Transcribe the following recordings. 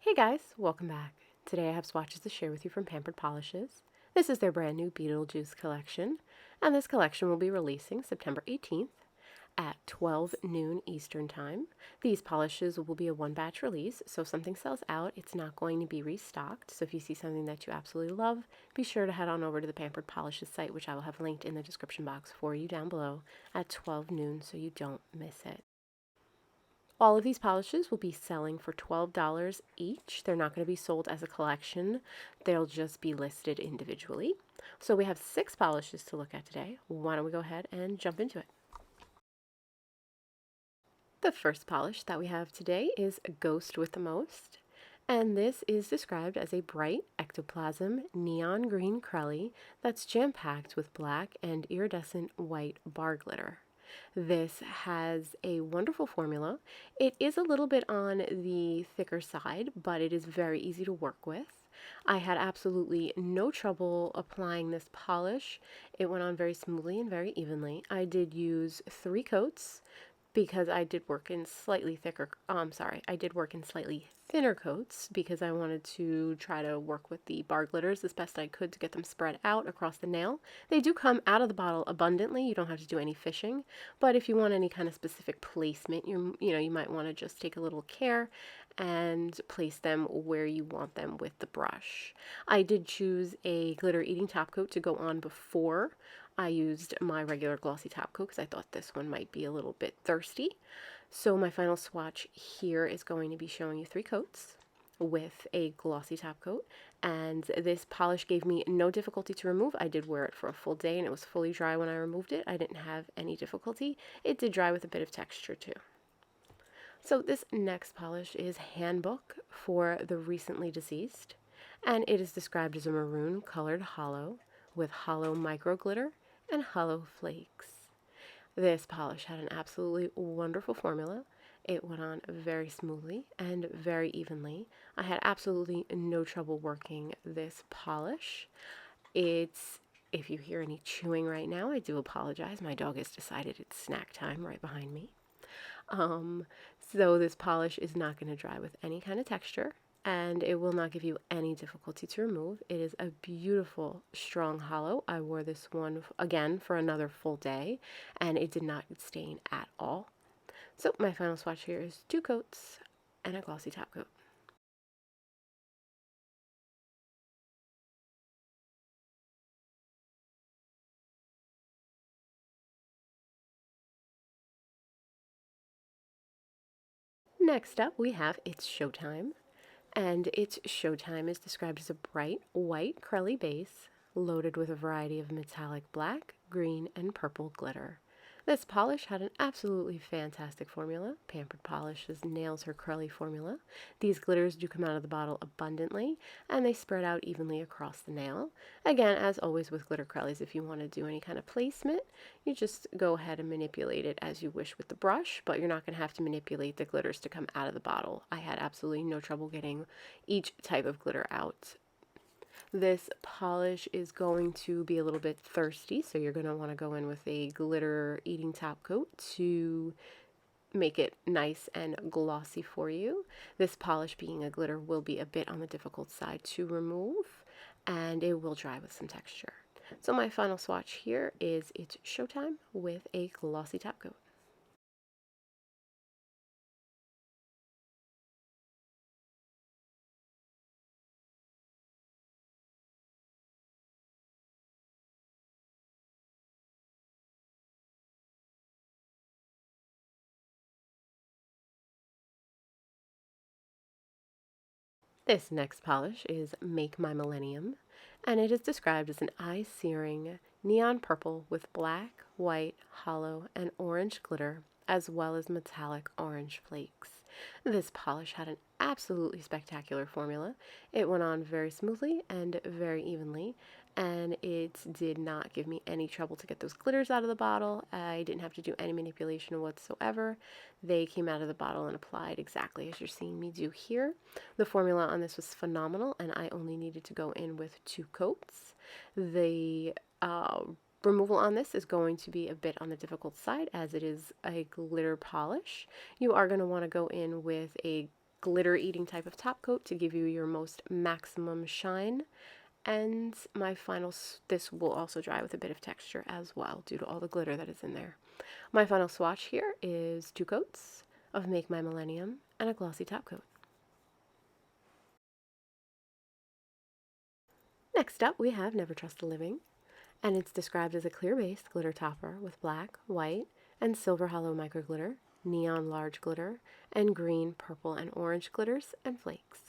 Hey guys, welcome back. Today I have swatches to share with you from Pampered Polishes. This is their brand new Beetlejuice collection, and this collection will be releasing September 18th at 12 noon Eastern Time. These polishes will be a one batch release, so if something sells out, it's not going to be restocked. So if you see something that you absolutely love, be sure to head on over to the Pampered Polishes site, which I will have linked in the description box for you down below at 12 noon so you don't miss it. All of these polishes will be selling for $12 each. They're not going to be sold as a collection. They'll just be listed individually. So we have 6 polishes to look at today. Why don't we go ahead and jump into it? The first polish that we have today is Ghost with the Most. And this is described as a bright ectoplasm neon green crelly that's jam-packed with black and iridescent white bar glitter. This has a wonderful formula. It is a little bit on the thicker side, but it is very easy to work with. I had absolutely no trouble applying this polish. It went on very smoothly and very evenly. I did use 3 coats because I did work in slightly thicker, I did work in slightly thinner coats because I wanted to try to work with the bar glitters as best I could to get them spread out across the nail. They do come out of the bottle abundantly. You don't have to do any fishing, but if you want any kind of specific placement, you might want to just take a little care and place them where you want them with the brush. I did choose a glitter eating top coat to go on before I used my regular glossy top coat because I thought this one might be a little bit thirsty. So my final swatch here is going to be showing you 3 coats with a glossy top coat, and this polish gave me no difficulty to remove. I did wear it for a full day and it was fully dry when I removed it. I didn't have any difficulty. It did dry with a bit of texture too. So this next polish is Handbook for the Recently Deceased, and it is described as a maroon colored hollow with hollow micro glitter and hollow flakes. This polish had an absolutely wonderful formula. It went on very smoothly and very evenly. I had absolutely no trouble working this polish. If you hear any chewing right now, I do apologize. My dog has decided it's snack time right behind me. So this polish is not going to dry with any kind of texture, and it will not give you any difficulty to remove. It is a beautiful, strong hollow. I wore this one again for another full day, and it did not stain at all. So my final swatch here is 2 coats and a glossy top coat. Next up, we have It's Showtime. And It's Showtime is described as a bright white crelly base loaded with a variety of metallic black, green, and purple glitter. This polish had an absolutely fantastic formula. Pampered Polishes nails her crelly formula. These glitters do come out of the bottle abundantly, and they spread out evenly across the nail. Again, as always with glitter crellies, if you want to do any kind of placement, you just go ahead and manipulate it as you wish with the brush, but you're not going to have to manipulate the glitters to come out of the bottle. I had absolutely no trouble getting each type of glitter out. This polish is going to be a little bit thirsty, so you're going to want to go in with a glitter eating top coat to make it nice and glossy for you. This polish, being a glitter, will be a bit on the difficult side to remove, and it will dry with some texture. So my final swatch here is It's Showtime with a glossy top coat. This next polish is Make My Millennium, and it is described as an eye-searing neon purple with black, white, hollow, and orange glitter, as well as metallic orange flakes. This polish had an absolutely spectacular formula. It went on very smoothly and very evenly, and it did not give me any trouble to get those glitters out of the bottle. I didn't have to do any manipulation whatsoever. They came out of the bottle and applied exactly as you're seeing me do here. The formula on this was phenomenal, and I only needed to go in with 2 coats. The removal on this is going to be a bit on the difficult side as it is a glitter polish. You are going to want to go in with a glitter eating type of top coat to give you your most maximum shine. And my final, this will also dry with a bit of texture as well due to all the glitter that is in there. My final swatch here is 2 coats of Make My Millennium and a glossy top coat. Next up we have Never Trust the Living, and it's described as a clear-based glitter topper with black, white, and silver hollow micro glitter, neon large glitter, and green, purple, and orange glitters and flakes.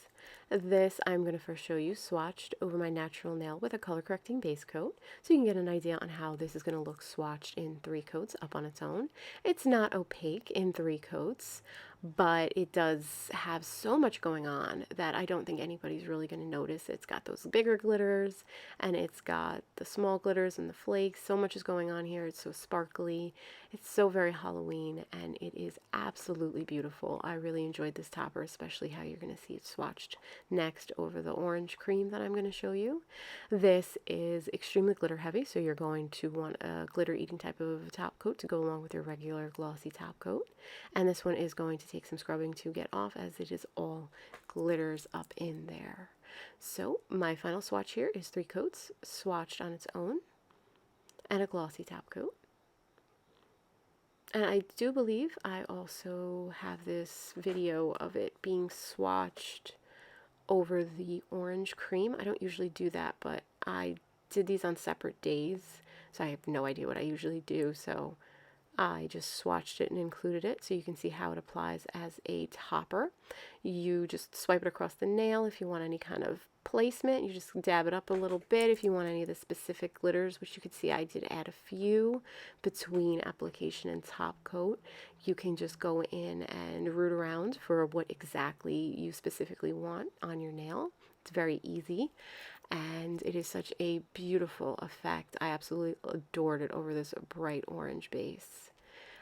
This I'm going to first show you swatched over my natural nail with a color correcting base coat so you can get an idea on how this is going to look swatched in 3 coats up on its own. It's not opaque in 3 coats, but it does have so much going on that I don't think anybody's really going to notice. It's got those bigger glitters and it's got the small glitters and the flakes. So much is going on here. It's so sparkly. It's so very Halloween and it is absolutely beautiful. I really enjoyed this topper, especially how you're going to see it swatched next over the orange cream that I'm going to show you. This is extremely glitter heavy, so you're going to want a glitter eating type of top coat to go along with your regular glossy top coat. And this one is going to take some scrubbing to get off as it is all glitters up in there. So my final swatch here is 3 coats swatched on its own and a glossy top coat. And I do believe I also have this video of it being swatched over the orange cream. I don't usually do that, but I did these on separate days, so I have no idea what I usually do, so I just swatched it and included it so you can see how it applies as a topper. You just swipe it across the nail if you want any kind of placement. You just dab it up a little bit if you want any of the specific glitters, which you can see I did add a few between application and top coat. You can just go in and root around for what exactly you specifically want on your nail. It's very easy. And it is such a beautiful effect. I absolutely adored it over this bright orange base.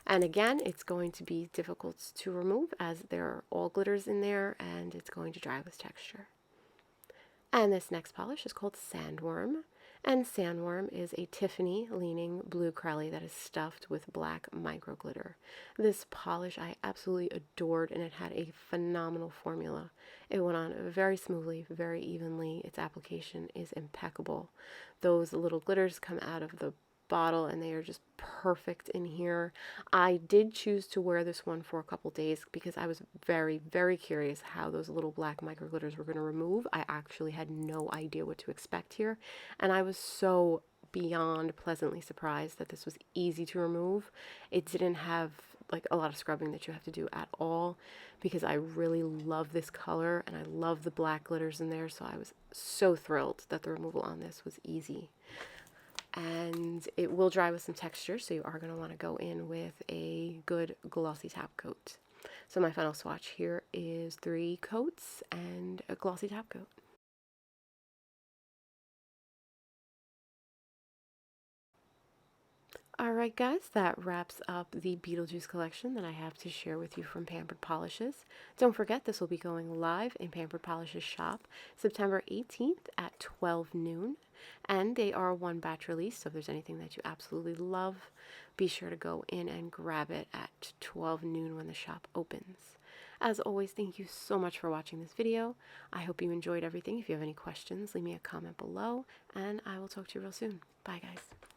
And again, it's going to be difficult to remove as there are all glitters in there and it's going to dry with texture. And this next polish is called Sandworm. And Sandworm is a Tiffany leaning blue crelly that is stuffed with black micro glitter. This polish I absolutely adored and it had a phenomenal formula. It went on very smoothly, very evenly. Its application is impeccable. Those little glitters come out of the bottle and they are just perfect in here. I did choose to wear this one for a couple days because I was very, very curious how those little black micro glitters were going to remove. I actually had no idea what to expect here, and I was so beyond pleasantly surprised that this was easy to remove. It didn't have like a lot of scrubbing that you have to do at all because I really love this color and I love the black glitters in there, so I was so thrilled that the removal on this was easy. And it will dry with some texture, so you are going to want to go in with a good glossy top coat. So my final swatch here is 3 coats and a glossy top coat. Alright guys, that wraps up the Beetlejuice collection that I have to share with you from Pampered Polishes. Don't forget this will be going live in Pampered Polishes shop September 18th at 12 noon. And they are a 1 batch release, so if there's anything that you absolutely love, be sure to go in and grab it at 12 noon when the shop opens. As always, thank you so much for watching this video. I hope you enjoyed everything. If you have any questions, leave me a comment below, and I will talk to you real soon. Bye guys.